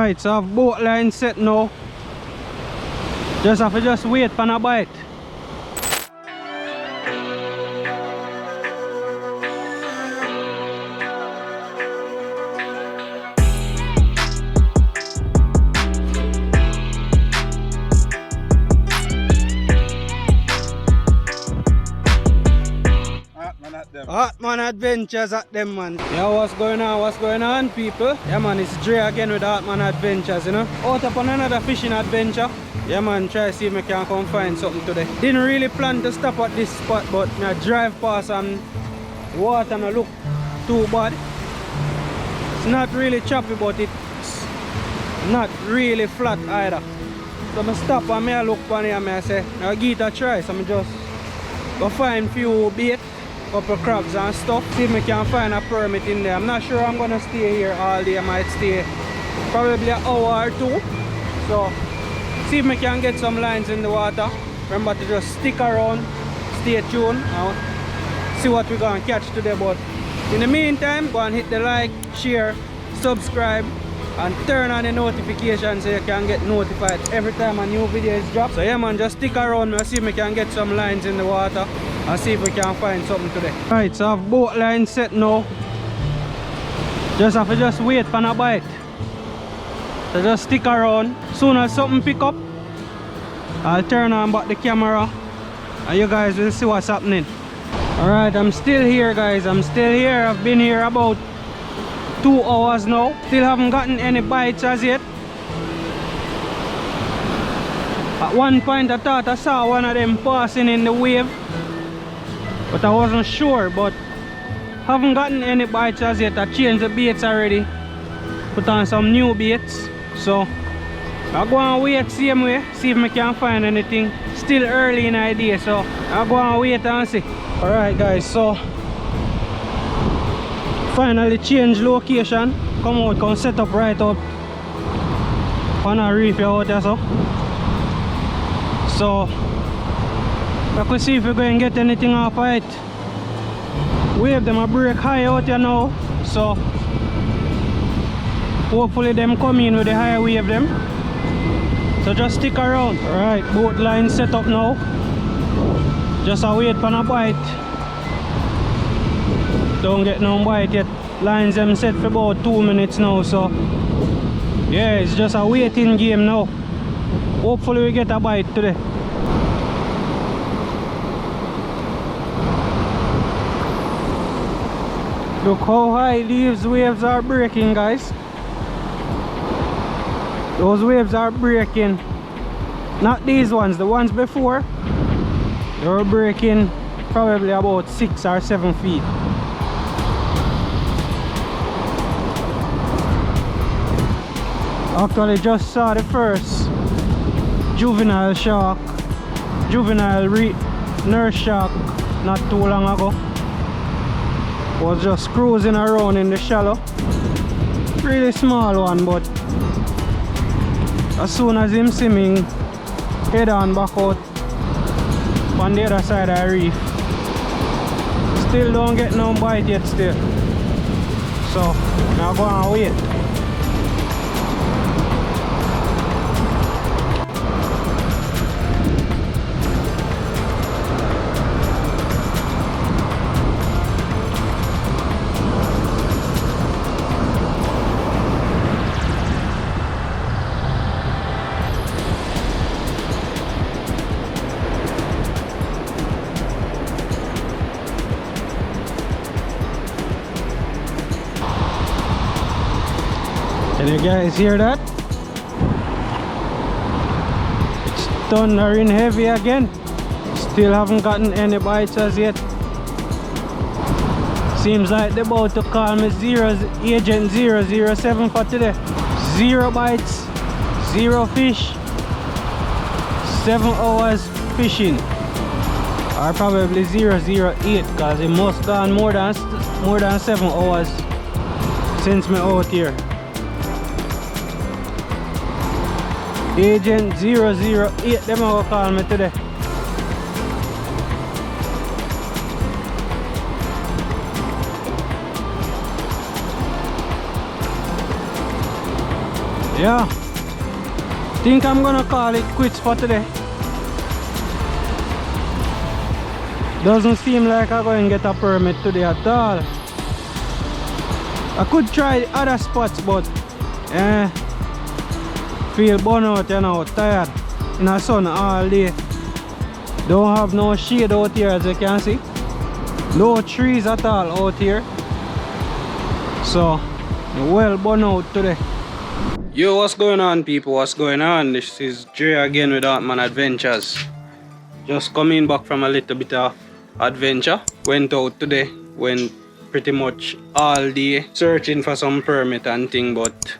Alright, so I've boat line set now. Just have to wait for a bite. Hartman Adventures at them, man. Yeah, what's going on? What's going on, people? Yeah, man, it's Dre again with Hartman Adventures, you know. Out upon another fishing adventure. Yeah, man, try to see if I can come find something today. Didn't really plan to stop at this spot, but I drive past and water and I look too bad. It's not really choppy, but it's not really flat either. So I stop and I look on here and I say, I'll give it a try. So I just go find a few bait, couple crabs and stuff. See if I can find a permit in there. I'm not sure I'm gonna stay here all day. I might stay probably an hour or two. So see if I can get some lines in the water. Remember to just stick around, stay tuned, and see what we're gonna catch today. But in the meantime, go and hit the like, share, subscribe, and turn on the notifications so you can get notified every time a new video is dropped. So yeah, man, just stick around and see if we can get some lines in the water and see if we can find something today. Right, so I've boat line set now. Just have to wait for a bite. So just stick around. Soon as something pick up, I'll turn on back the camera and you guys will see what's happening. Alright, I'm still here, guys. I'm still here. I've been here about 2 hours now. Still haven't gotten any bites as yet. At one point I thought I saw one of them passing in the wave, but I wasn't sure. But haven't gotten any bites as yet. I changed the baits already, put on some new baits. So I'll go and wait same way, see if I can find anything. Still early in the day, so I'll go and wait and see. Alright, guys, so finally change location. Come out, come set up right up on a reef out there. So I could see if we're going to get anything off of it. Wave them a break high out here now, so hopefully them come in with the high wave them. So just stick around. Alright, boat line set up now. Just a wait for a bite. Don't get no bite yet. Lines them set for about 2 minutes now, so yeah, it's just a waiting game now. Hopefully we get a bite today. Look how high these waves are breaking, guys. Those waves are breaking. Not these ones, the ones before. They were breaking probably about 6 or 7 feet. Actually just saw the first juvenile shark, nurse shark not too long ago. Was just cruising around in the shallow. Really small one, but as soon as him see me, head on back out on the other side of the reef. Still don't get no bite yet still. So now go and wait. Can you guys hear that? It's thundering heavy again. Still haven't gotten any bites as yet. Seems like they're about to call me Agent 007 for today. 0 bites, 0 fish, 7 hours fishing. Or probably 008, because it must have gone more than 7 hours since me out here. Agent 008, them will call me today. Yeah, think I'm gonna call it quits for today. Doesn't seem like I'm going to get a permit today at all. I could try other spots, but feel burn out, you know, tired in the sun all day. Don't have no shade out here, as you can see. No trees at all out here. So well burn out today. Yo, what's going on, people? What's going on? This is Dre again with Hartman Adventures. Just coming back from a little bit of adventure. Went out today, went pretty much all day searching for some permit and thing, but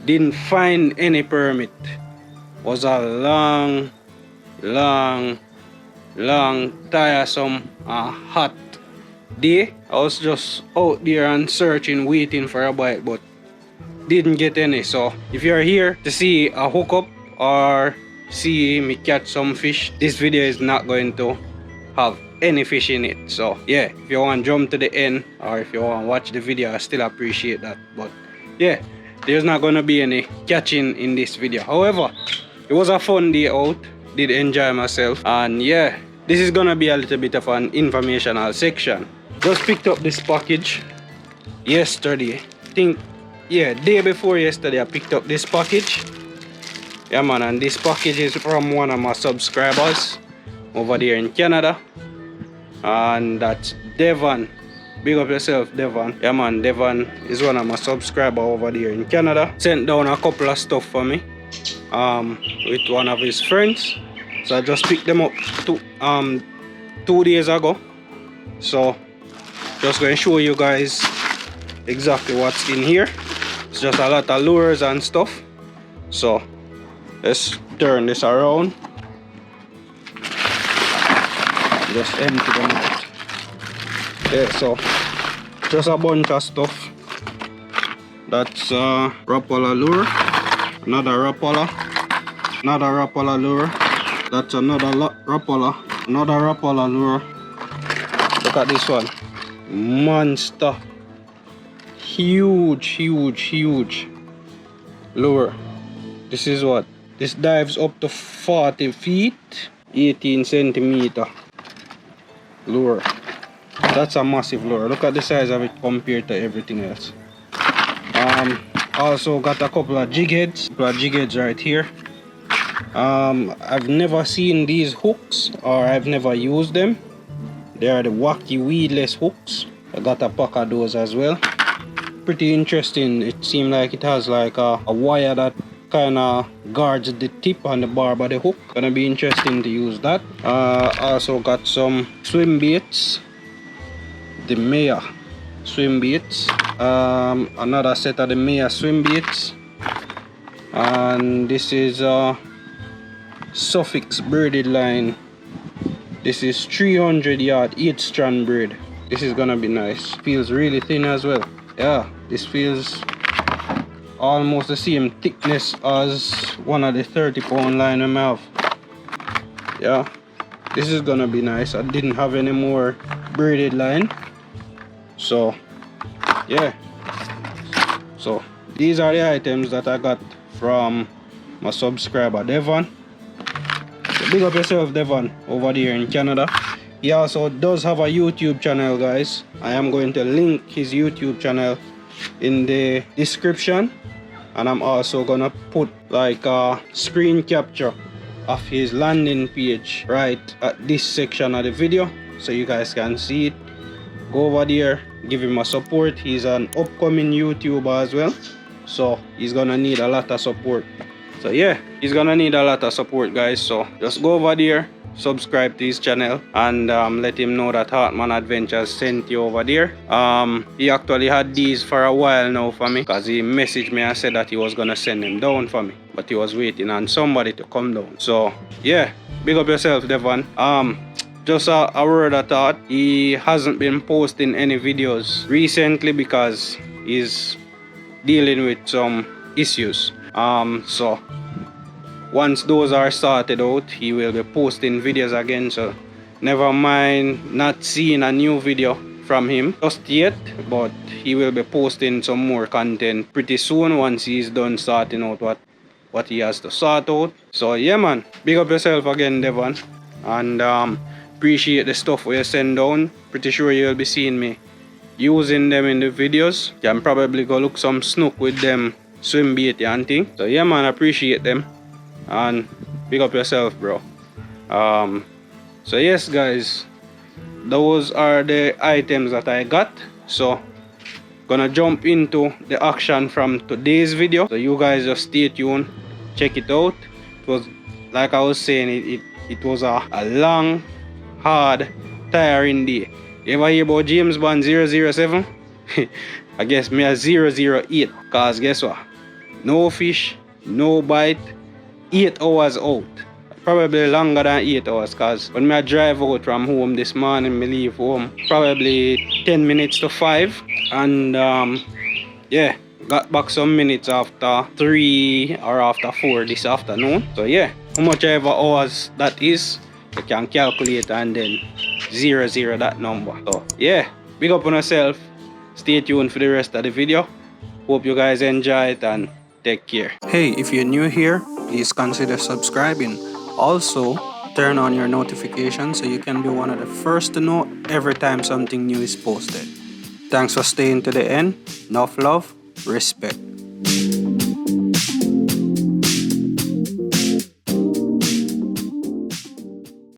didn't find any permit. Was a long tiresome hot day. I was just out there and searching, waiting for a bite, but didn't get any. So if you're here to see a hookup or see me catch some fish, this video is not going to have any fish in it. So yeah, if you want to jump to the end or if you want to watch the video, I still appreciate that. But yeah, there's not going to be any catching in this video. However, it was a fun day out, did enjoy myself, and yeah, this is gonna be a little bit of an informational section. Just picked up this package yesterday. Day before yesterday I picked up this package. Yeah man, and this package is from one of my subscribers over there in Canada, and that's Devon. Big up yourself, Devon. Yeah man, Devon is one of my subscribers over there in Canada. Sent down a couple of stuff for me with one of his friends. So I just picked them up 2 days ago. So just going to show you guys exactly what's in here. It's just a lot of lures and stuff. So let's turn this around. Just empty them out. Yeah, so just a bunch of stuff. That's Rapala lure, another Rapala lure. That's another Rapala lure. Look at this one, monster, huge lure. This is what, this dives up to 40 feet, 18 centimeter lure. That's a massive lure. Look at the size of it compared to everything else. Also got a couple of jig heads right here. I've never seen these hooks, or I've never used them. They are the wacky weedless hooks. I got a pack of those as well. Pretty interesting. It seems like it has like a wire that kind of guards the tip and the barb of the hook. Gonna be interesting to use that. Also got some swim baits, the Maya swim baits. Another set of the Maya swim baits, and this is Suffix braided line. This is 300 yard 8 strand braid. This is gonna be nice. Feels really thin as well. Yeah, this feels almost the same thickness as one of the 30-pound line I have. Yeah, this is gonna be nice. I didn't have any more braided line, so yeah. So these are the items that I got from my subscriber Devon. So big up yourself, Devon, over there in Canada. He also does have a YouTube channel, guys. I am going to link his YouTube channel in the description, and I'm also gonna put like a screen capture of his landing page right at this section of the video, so you guys can see it. Go over there, give him a support. He's an upcoming YouTuber as well, so he's gonna need a lot of support. So yeah, he's gonna need a lot of support, guys. So just go over there, subscribe to his channel, and let him know that Hartman Adventures sent you over there. He actually had these for a while now for me, because he messaged me and said that he was gonna send them down for me, but he was waiting on somebody to come down. So yeah, big up yourself, Devon. Just a word of thought, he hasn't been posting any videos recently because he's dealing with some issues. So once those are sorted out, he will be posting videos again. So never mind not seeing a new video from him just yet, but he will be posting some more content pretty soon once he's done sorting out what he has to sort out. So yeah man, big up yourself again Devon, and appreciate the stuff you send down. Pretty sure you'll be seeing me using them in the videos. You can probably go look some snook with them swim bait and thing. So yeah man, appreciate them and big up yourself bro. So yes guys, those are the items that I got. So gonna jump into the action from today's video, so you guys just stay tuned, check it out. It was, like I was saying, it was a long, hard, tiring day. You ever hear about James Bond 007? I guess me a 008, cause guess what, no fish, no bite, 8 hours out. Probably longer than 8 hours, cause when I drive out from home this morning, I leave home probably 10 minutes to 5, and yeah, got back some minutes after 3 or after 4 this afternoon. So yeah, how much ever hours that is, you can calculate and then 00 that number. So yeah, big up on yourself, stay tuned for the rest of the video. Hope you guys enjoy it and take care. Hey, if you're new here, please consider subscribing. Also, turn on your notifications so you can be one of the first to know every time something new is posted. Thanks for staying to the end. Enough love, respect.